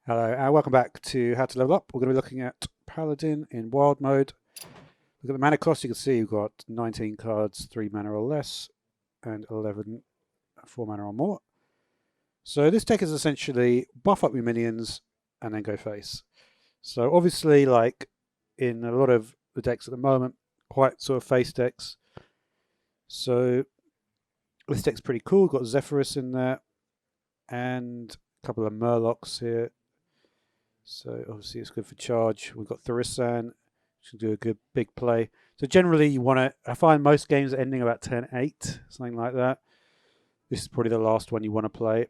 Hello, and welcome back to How to Level Up. We're going to be looking at Paladin in Wild Mode. Look at the mana cost. You can see you've got 19 cards, 3 mana or less, and 11, 4 mana or more. So this deck is essentially buff up your minions and then go face. So obviously, like in a lot of the decks at the moment, quite sort of face decks. So this deck's pretty cool. We've got Zephyrus in there and a couple of Murlocs here. So obviously it's good for charge. We've got Tharisan, which can do a good big play. So generally you want to, I find most games are ending about 10-8, something like that. This is probably the last one you want to play.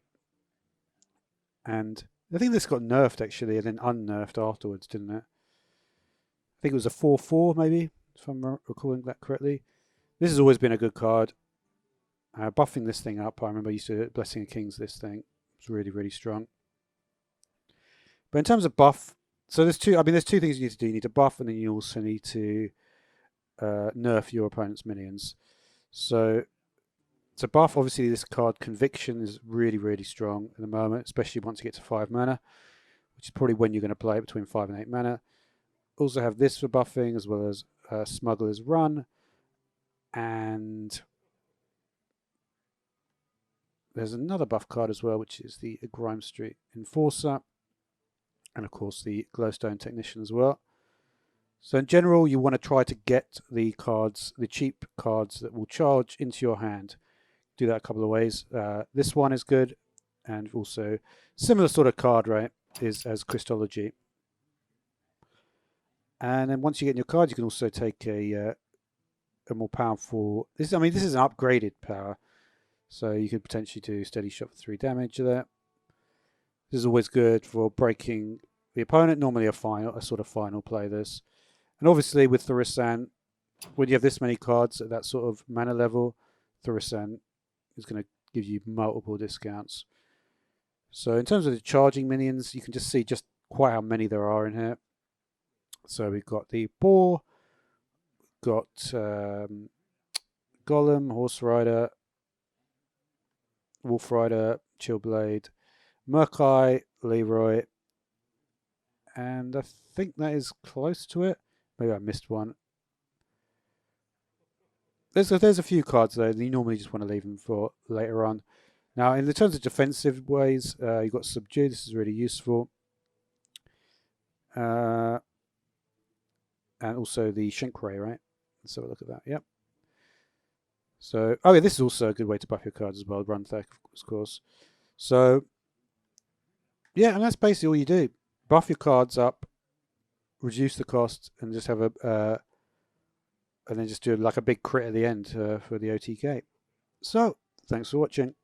And I think this got nerfed actually and then unnerfed afterwards, didn't it? I think it was a 4-4 maybe, if I'm recalling that correctly. This has always been a good card. Buffing this thing up, I remember I used to Blessing of Kings this thing. It's really, really strong. But in terms of buff, so there's two things you need to do. You need to buff, and then you also need to nerf your opponent's minions. So to buff, obviously this card Conviction is really, really strong at the moment, especially once you get to 5 mana, which is probably when you're going to play it, between 5 and 8 mana. Also have this for buffing, as well as Smuggler's Run. And there's another buff card as well, which is the Grime Street Enforcer. And of course the Glowstone Technician as well. So in general, you want to try to get the cards, the cheap cards that will charge into your hand. Do that a couple of ways. This one is good, and also similar sort of card, right, is as Christology. And then once you get in your card, you can also take a more powerful. This is an upgraded power, so you could potentially do Steady Shot for 3 damage there. This is always good for breaking the opponent. Normally a sort of final play this. And obviously with Tharisan, when you have this many cards at that sort of mana level, Tharisan is going to give you multiple discounts. So in terms of the charging minions, you can just see just quite how many there are in here. So we've got the Boar, got Golem, Horse Rider, Wolf Rider, Chillblade, Murkai, Leroy, and I think that is close to it. Maybe I missed one. There's a few cards though. You normally just want to leave them for later on. Now, in terms of defensive ways, you've got Subdue. This is really useful. And also the Shrink Ray, right? Let's have a look at that. Yep. So, oh yeah, this is also a good way to buff your cards as well. Run Tech, of course. So, yeah, and that's basically all you do. Buff your cards up, reduce the cost, and just have and then just do like a big crit at the end for the OTK. So, thanks for watching.